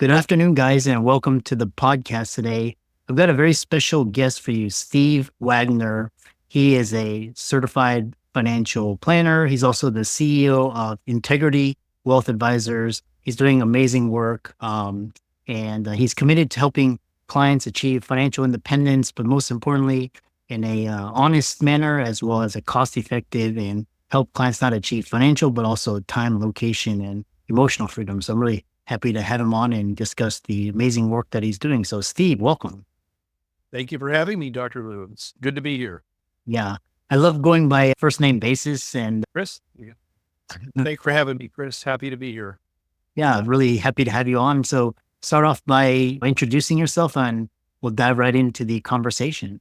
Good afternoon, guys, and welcome to the podcast today. I've got a very special guest for you, Steve Wagner. He is a certified financial planner. He's also the CEO of Integrity Wealth Advisors. He's doing amazing work, and he's committed to helping clients achieve financial independence, but most importantly, in a honest manner, as well as a cost-effective, and help clients not achieve financial, but also time, location, and emotional freedom. So I'm really happy to have him on and discuss the amazing work that he's doing. So, Steve, welcome. Thank you for having me, Dr. Lou. It's good to be here. Yeah, I love going by first name basis. And Chris, thanks for having me, Chris. Happy to be here. yeah, really happy to have you on. So, start off by introducing yourself and we'll dive right into the conversation.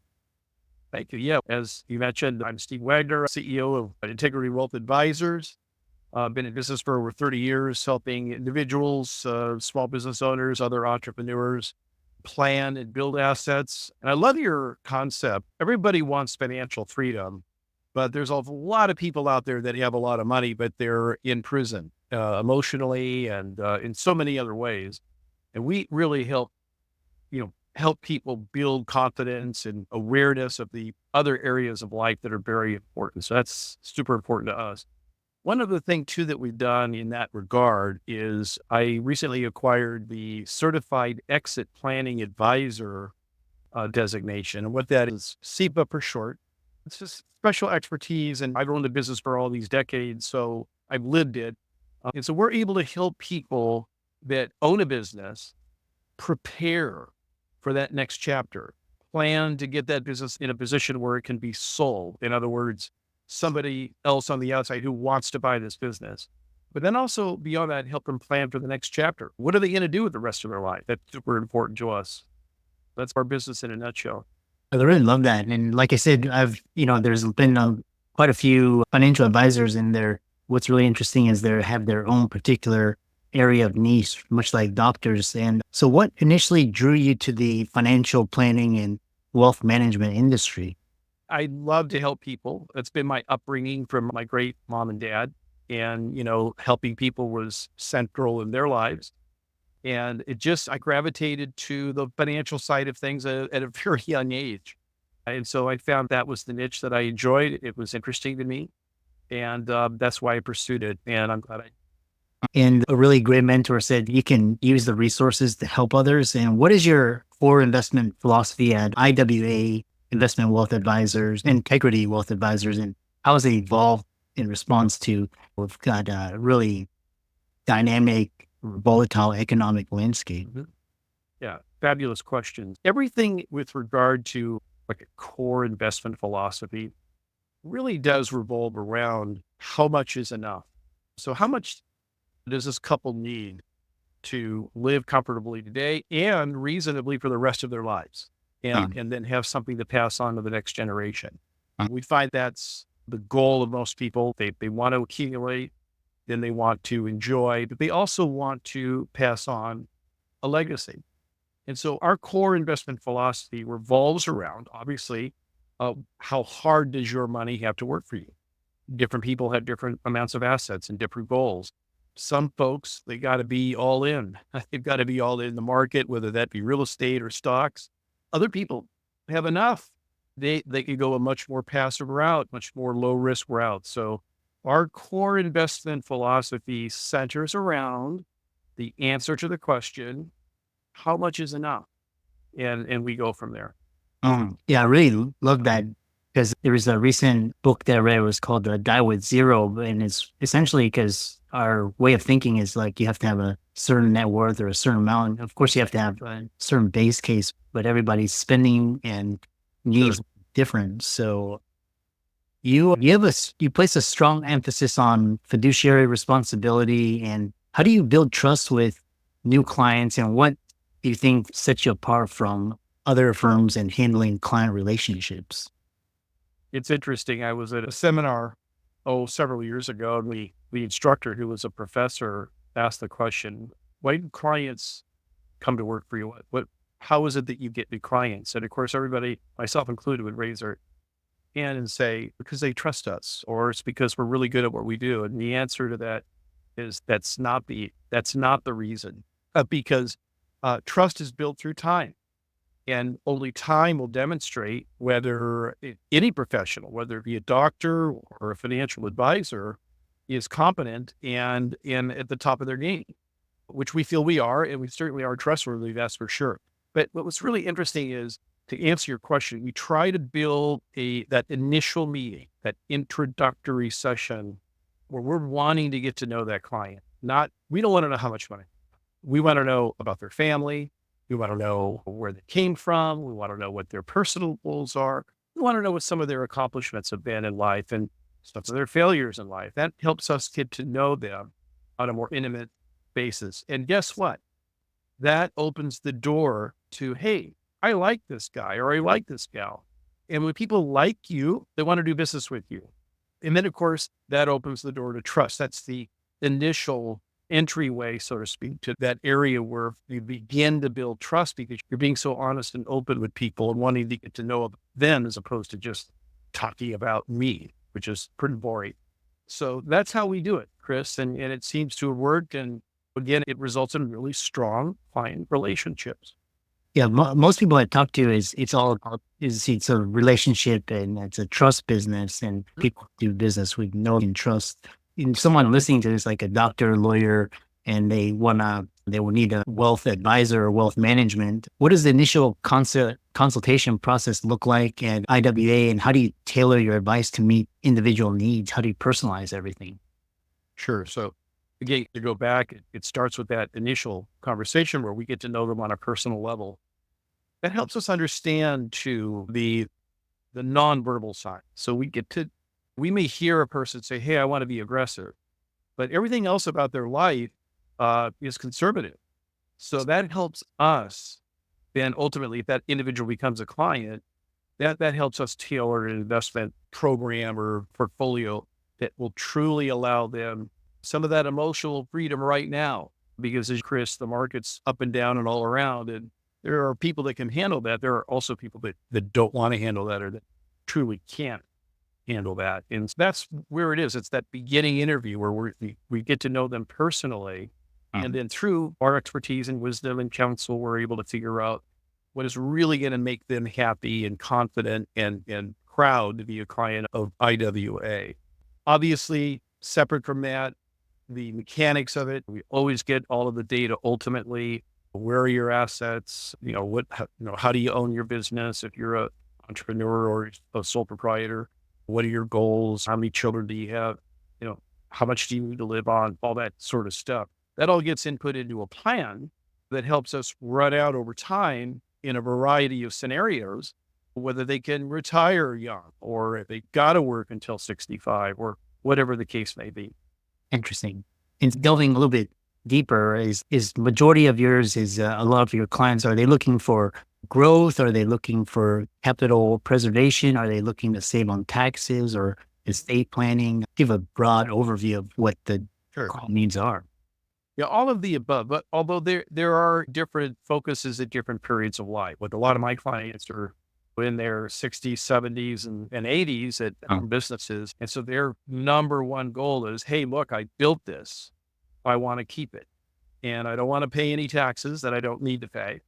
Thank you. Yeah, as you mentioned, I'm Steve Wagner, CEO of Integrity Wealth Advisors. I've been in business for over 30 years, helping individuals, small business owners, other entrepreneurs plan and build assets. And I love your concept. Everybody wants financial freedom, but there's a lot of people out there that have a lot of money, but they're in prison emotionally and in so many other ways. And we really help people build confidence and awareness of the other areas of life that are very important. So that's super important to us. One other thing too that we've done in that regard is I recently acquired the Certified Exit Planning Advisor designation. And what that is, SEPA for short. It's just special expertise. And I've owned a business for all these decades, so I've lived it. And so we're able to help people that own a business prepare for that next chapter, plan to get that business in a position where it can be sold. In other words, somebody else on the outside who wants to buy this business, but then also beyond that, help them plan for the next chapter. What are they going to do with the rest of their life? That's super important to us. That's our business in a nutshell. I really love that. And like I said, there's been quite a few financial advisors in there. What's really interesting is they have their own particular area of niche, much like doctors. And so what initially drew you to the financial planning and wealth management industry? I love to help people. That's been my upbringing from my great mom and dad. And, helping people was central in their lives. And I gravitated to the financial side of things at a very young age. And so I found that was the niche that I enjoyed. It was interesting to me. And that's why I pursued it. And I'm glad And a really great mentor said you can use the resources to help others. And what is your core investment philosophy at IWA Investment Wealth Advisors, Integrity Wealth Advisors, and how has it evolved in response to we've got a really dynamic, volatile economic landscape? Yeah, fabulous questions. Everything with regard to like a core investment philosophy really does revolve around how much is enough. So how much does this couple need to live comfortably today and reasonably for the rest of their lives? And then have something to pass on to the next generation. We find that's the goal of most people. They want to accumulate, then they want to enjoy, but they also want to pass on a legacy. And so our core investment philosophy revolves around, obviously, how hard does your money have to work for you? Different people have different amounts of assets and different goals. Some folks, they got to be all in. They've got to be all in the market, whether that be real estate or stocks. Other people have enough. They could go a much more passive route, much more low risk route. So our core investment philosophy centers around the answer to the question, how much is enough? And we go from there. Yeah, I really love that because there was a recent book that I read. It was called Die with Zero. And it's essentially because our way of thinking is like you have to have a certain net worth or a certain amount. Of course, you have to have a certain base case, but everybody's spending and needs different. So you place a strong emphasis on fiduciary responsibility. And how do you build trust with new clients? And what do you think sets you apart from other firms and handling client relationships? It's interesting. I was at a seminar, several years ago, and the instructor, who was a professor, asked the question, why do clients come to work for you? How is it that you get new clients? And of course, everybody, myself included, would raise their hand and say, because they trust us, or it's because we're really good at what we do. And the answer to that is that's not the reason. Because Trust is built through time. And only time will demonstrate whether any professional, whether it be a doctor or a financial advisor, is competent and at the top of their game, which we feel we are, and we certainly are trustworthy, that's for sure. But what's really interesting is, to answer your question, we try to build that initial meeting, that introductory session where we're wanting to get to know that client. We don't want to know how much money. We want to know about their family. We want to know where they came from. We want to know what their personal goals are. We want to know what some of their accomplishments have been in life and some of their failures in life. That helps us get to know them on a more intimate basis. And guess what? That opens the door to, hey, I like this guy or I like this gal. And when people like you, they want to do business with you. And then, of course, that opens the door to trust. That's the initial entryway, so to speak, to that area where you begin to build trust because you're being so honest and open with people and wanting to get to know them as opposed to just talking about me, which is pretty boring. So that's how we do it, Chris. And it seems to have worked. And again, it results in really strong client relationships. Yeah, most people I talk to it's all about it's a relationship and it's a trust business, and people do business with know and trust. And someone listening to this, like a doctor, lawyer, and they will need a wealth advisor or wealth management. What does the initial consultation process look like at IWA, and how do you tailor your advice to meet individual needs? How do you personalize everything? Sure. So again, to go back, it starts with that initial conversation where we get to know them on a personal level. That helps us understand to the nonverbal side. So we may hear a person say, "Hey, I want to be aggressive," but everything else about their life is conservative. So that helps us then ultimately, if that individual becomes a client, that helps us tailor an investment program or portfolio that will truly allow them some of that emotional freedom right now. Because as Chris, the market's up and down and all around, and there are people that can handle that. There are also people that don't want to handle that or that truly can't handle that. And that's where it is. It's that beginning interview where we get to know them personally. And then through our expertise and wisdom and counsel, we're able to figure out what is really going to make them happy and confident and proud to be a client of IWA. Obviously, separate from that, the mechanics of it, we always get all of the data ultimately. Where are your assets? How do you own your business? If you're an entrepreneur or a sole proprietor, what are your goals? How many children do you have? How much do you need to live on? All that sort of stuff. That all gets input into a plan that helps us run out over time in a variety of scenarios, whether they can retire young or if they got to work until 65 or whatever the case may be. Interesting. And delving a little bit deeper, is majority of yours, a lot of your clients, are they looking for growth? Are they looking for capital preservation? Are they looking to save on taxes or estate planning? Give a broad overview of what the client needs are. Yeah, all of the above. But although there are different focuses at different periods of life, with a lot of my clients are in their 60s, 70s, and 80s at businesses. And so their number one goal is, hey, look, I built this. I want to keep it. And I don't want to pay any taxes that I don't need to pay.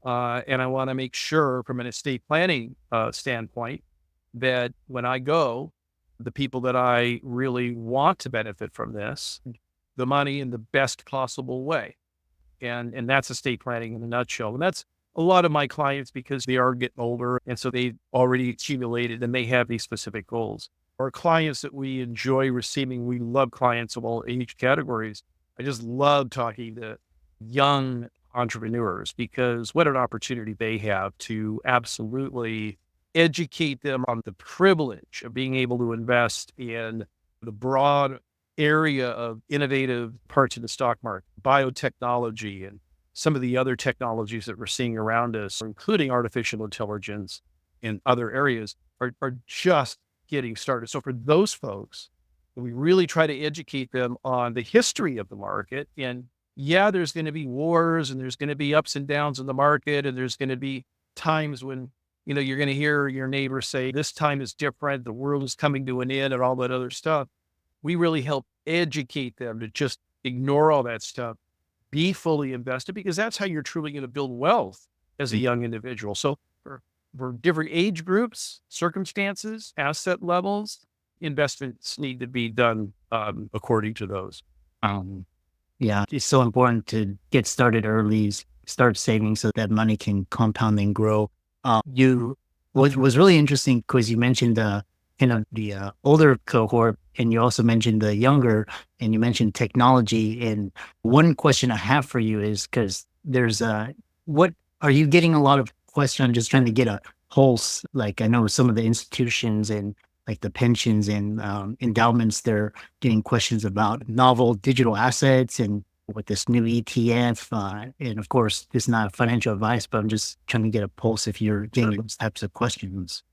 And I want to make sure from an estate planning standpoint that when I go, the people that I really want to benefit from this, the money in the best possible way. And that's estate planning in a nutshell. And that's a lot of my clients because they are getting older. And so they've already accumulated and they have these specific goals. Our clients that we enjoy receiving, we love clients of all age categories. I just love talking to young entrepreneurs because what an opportunity they have to absolutely educate them on the privilege of being able to invest in the broad area of innovative parts of the stock market, biotechnology, and some of the other technologies that we're seeing around us, including artificial intelligence in other areas, are just getting started. So for those folks, we really try to educate them on the history of the market. And yeah, there's going to be wars and there's going to be ups and downs in the market. And there's going to be times when, you're going to hear your neighbor say, this time is different. The world is coming to an end and all that other stuff. We really help educate them to just ignore all that stuff. be fully invested, because that's how you're truly going to build wealth as a young individual. So for different age groups, circumstances, asset levels, investments need to be done according to those. Um, yeah, it's so important to get started early, start saving so that money can compound and grow. You what was really interesting because you mentioned the older cohort, and you also mentioned the younger, and you mentioned technology. And one question I have for you is because there's what are you getting a lot of questions? I'm just trying to get a pulse. Like I know some of the institutions and like the pensions and endowments, they're getting questions about novel digital assets and with this new ETF. And of course, this is not financial advice, but I'm just trying to get a pulse if you're getting those types of questions.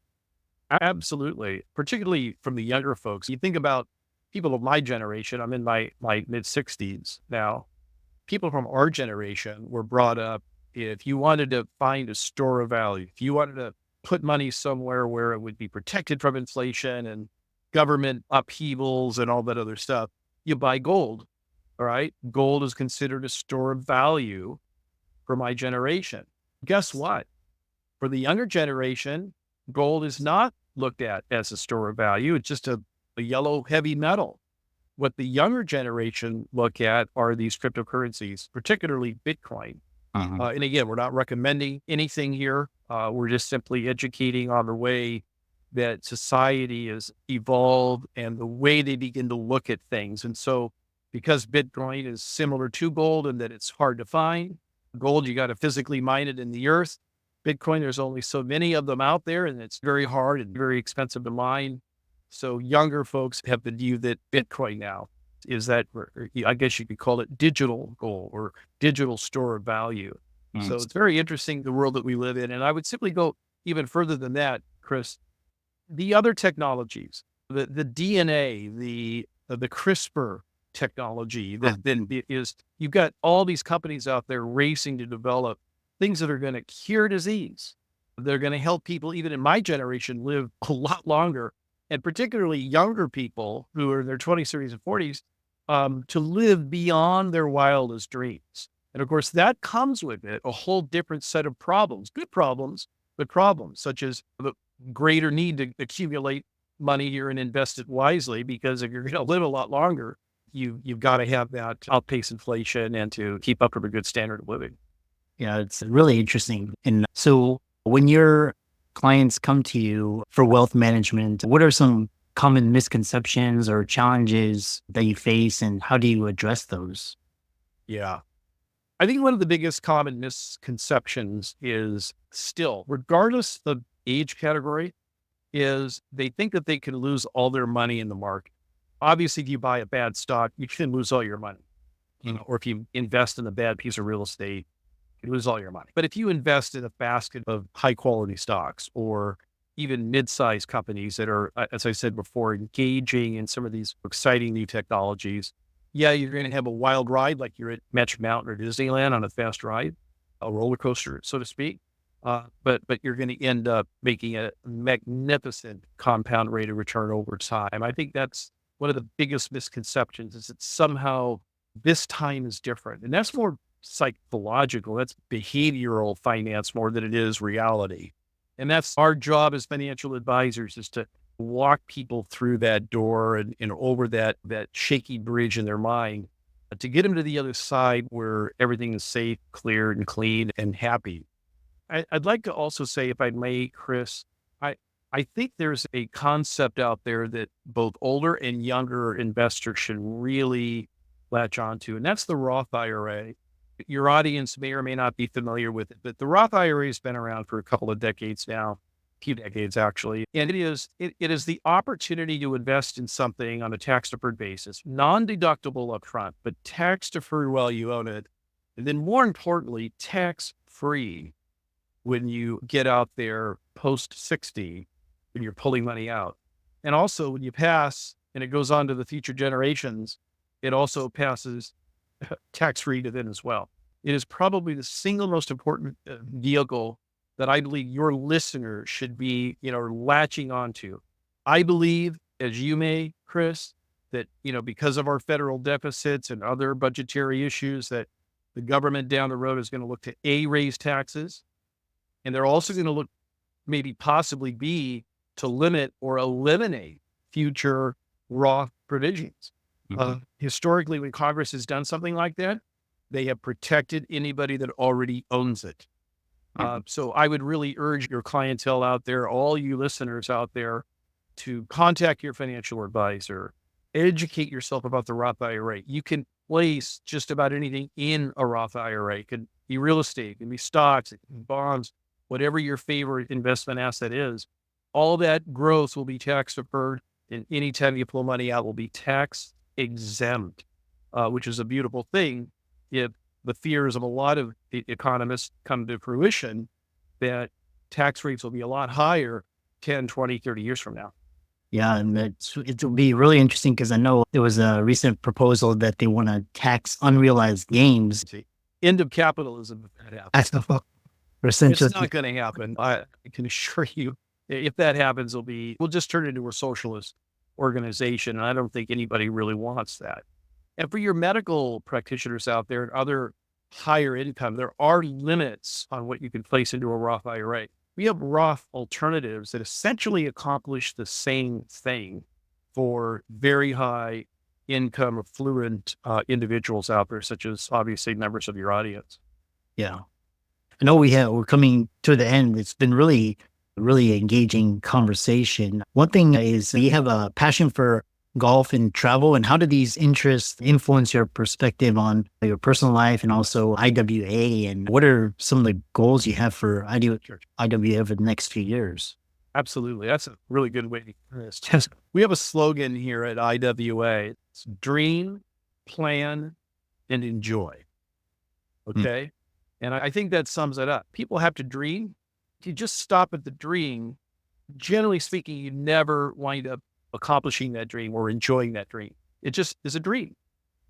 Absolutely. Particularly from the younger folks. You think about people of my generation, I'm in my mid 60s now. People from our generation were brought up, if you wanted to find a store of value, if you wanted to put money somewhere where it would be protected from inflation and government upheavals and all that other stuff, you buy gold. All right. Gold is considered a store of value for my generation. Guess what? For the younger generation, gold is not looked at as a store of value. It's just a yellow heavy metal. What the younger generation look at are these cryptocurrencies, particularly Bitcoin. Uh-huh. And again, we're not recommending anything here. We're just simply educating on the way that society has evolved and the way they begin to look at things. And so, because Bitcoin is similar to gold and that it's hard to find, gold, you got to physically mine it in the earth. Bitcoin, there's only so many of them out there, and it's very hard and very expensive to mine. So younger folks have the view that Bitcoin now is that, I guess you could call it digital gold or digital store of value. So it's very interesting, the world that we live in. And I would simply go even further than that, Chris. The other technologies, the DNA, the CRISPR technology that then is, you've got all these companies out there racing to develop things that are going to cure disease. They're going to help people, even in my generation, live a lot longer, and particularly younger people who are in their 20s, 30s, and 40s, to live beyond their wildest dreams. And of course, that comes with it a whole different set of problems, good problems, but problems such as the greater need to accumulate money here and invest it wisely, because if you're going to live a lot longer, you've got to have that outpace inflation and to keep up with a good standard of living. Yeah, it's really interesting. And so when your clients come to you for wealth management, what are some common misconceptions or challenges that you face, and how do you address those? Yeah. I think one of the biggest common misconceptions is still, regardless of age category, is they think that they can lose all their money in the market. Obviously, if you buy a bad stock, you can lose all your money. Or if you invest in a bad piece of real estate, you lose all your money. But if you invest in a basket of high quality stocks or even mid-sized companies that are, as I said before, engaging in some of these exciting new technologies, yeah, you're going to have a wild ride like you're at Magic Mountain or Disneyland on a fast ride, a roller coaster, so to speak. But you're going to end up making a magnificent compound rate of return over time. I think that's one of the biggest misconceptions, is that somehow this time is different. And that's more psychological. That's behavioral finance more than it is reality. And that's our job as financial advisors, is to walk people through that door and over that shaky bridge in their mind, to get them to the other side where everything is safe, clear, and clean and happy. I'd like to also say, if I may, Chris, I think there's a concept out there that both older and younger investors should really latch onto, and that's the Roth IRA. Your audience may or may not be familiar with it, but the Roth IRA has been around for a couple of decades now, a few decades actually. And it is the opportunity to invest in something on a tax-deferred basis, non-deductible upfront, but tax-deferred while you own it. And then more importantly, tax-free when you get out there post 60, when you're pulling money out. And also when you pass and it goes on to the future generations, it also passes tax-free to them as well. It is probably the single most important vehicle that I believe your listeners should be, latching onto. I believe, as you may, Chris, that, because of our federal deficits and other budgetary issues, that The government down the road is going to look to raise taxes, and they're also going to look maybe possibly to limit or eliminate future Roth provisions. Historically, when Congress has done something like that, they have protected anybody that already owns it. So I would really urge your clientele out there, all you listeners out there, to contact your financial advisor, educate yourself about the Roth IRA. You can place just about anything in a Roth IRA. It could be real estate, it can be stocks, it can be bonds, whatever your favorite investment asset is. All that growth will be tax deferred, and anytime you pull money out will be tax exempt, which is a beautiful thing if the fears of a lot of economists come to fruition, that tax rates will be a lot higher 10, 20, 30 years from now. Yeah, and it will be really interesting because I know there was a recent proposal that they want to tax unrealized gains. End of capitalism, if that happens. Essentially, it's not going to happen. I can assure you, if that happens, we'll just turn it into a socialist organization. And I don't think anybody really wants that. And for your medical practitioners out there and other higher income, there are limits on what you can place into a Roth IRA. We have Roth alternatives that essentially accomplish the same thing for very high income affluent individuals out there, such as obviously members of your audience. Yeah. I know we're coming to the end. It's been really engaging conversation. One thing is you have a passion for golf and travel, and how do these interests influence your perspective on your personal life and also IWA, and what are some of the goals you have for IWA over the next few years? Absolutely. That's a really good way to put this. We have a slogan here at IWA. It's dream, plan, and enjoy. Okay. And I think that sums it up. People have to dream. If you just stop at the dream, generally speaking, you never wind up accomplishing that dream or enjoying that dream. It just is a dream.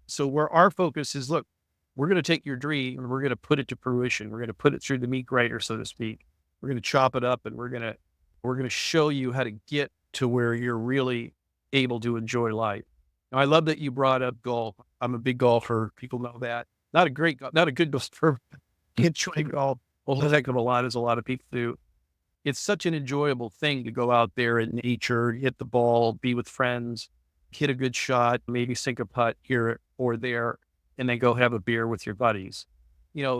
So where our focus is, look, we're going to take your dream and we're going to put it to fruition. We're going to put it through the meat grinder, so to speak. We're going to chop it up and we're going to show you how to get to where you're really able to enjoy life. Now, I love that you brought up golf. I'm a big golfer. People know that. Not a good golfer. Enjoy golf a whole heck of a lot, as a lot of people do. It's such an enjoyable thing to go out there in nature, hit the ball, be with friends, hit a good shot, maybe sink a putt here or there, and then go have a beer with your buddies.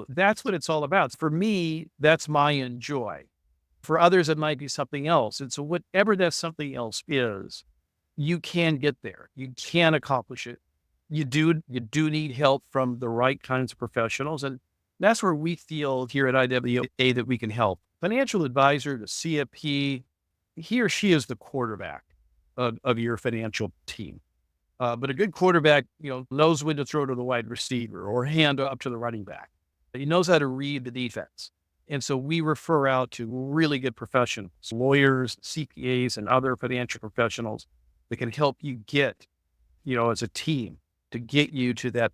That's what it's all about. For me, that's my enjoy. For others, it might be something else. And so whatever that something else is, you can get there. You can accomplish it. You do need help from the right kinds of professionals. And that's where we feel here at IWA that we can help. Financial advisor, the CFP, he or she is the quarterback of your financial team. But a good quarterback, knows when to throw to the wide receiver or hand up to the running back. He knows how to read the defense. And so we refer out to really good professionals, lawyers, CPAs, and other financial professionals that can help you get, as a team, to get you to that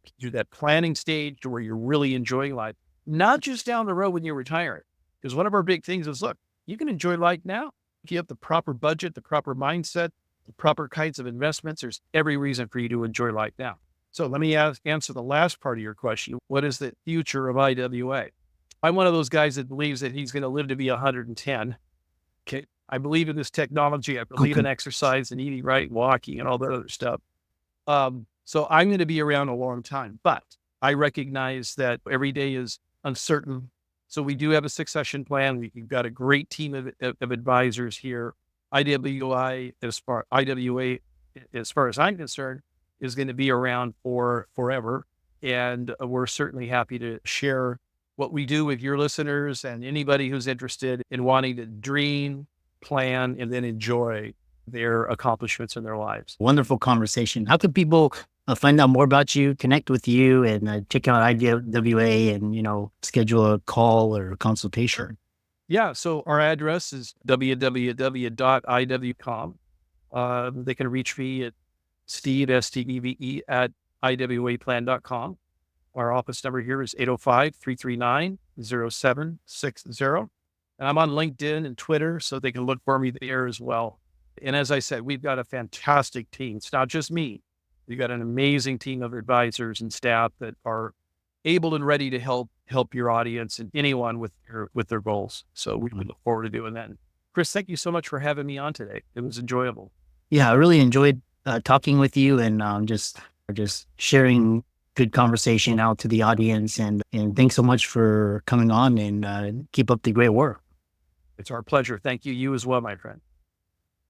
planning stage to where you're really enjoying life, not just down the road when you're retiring. Because one of our big things is, look, you can enjoy life now. If you have the proper budget, the proper mindset, the proper kinds of investments, there's every reason for you to enjoy life now. So let me answer the last part of your question. What is the future of IWA? I'm one of those guys that believes that he's going to live to be 110. Okay. I believe in this technology. I believe in exercise and eating right, walking and all that other stuff. So I'm going to be around a long time, but I recognize that every day is uncertain. So we do have a succession plan. We've got a great team of advisors here. IWA, as far as I'm concerned, is going to be around for forever. And we're certainly happy to share what we do with your listeners and anybody who's interested in wanting to dream, plan, and then enjoy their accomplishments in their lives. Wonderful conversation. How can people find out more about you, connect with you, and check out IWA and, schedule a call or a consultation? Yeah. So our address is www.iw.com. They can reach me at Steve, STEVE, at iwaplan.com. Our office number here is 805-339-0760. And I'm on LinkedIn and Twitter, so they can look for me there as well. And as I said, we've got a fantastic team. It's not just me. We've got an amazing team of advisors and staff that are able and ready to help your audience and anyone with their goals. So we look forward to doing that. Chris, thank you so much for having me on today. It was enjoyable. Yeah, I really enjoyed talking with you and just sharing good conversation out to the audience. And thanks so much for coming on and keep up the great work. It's our pleasure. Thank you. You as well, my friend.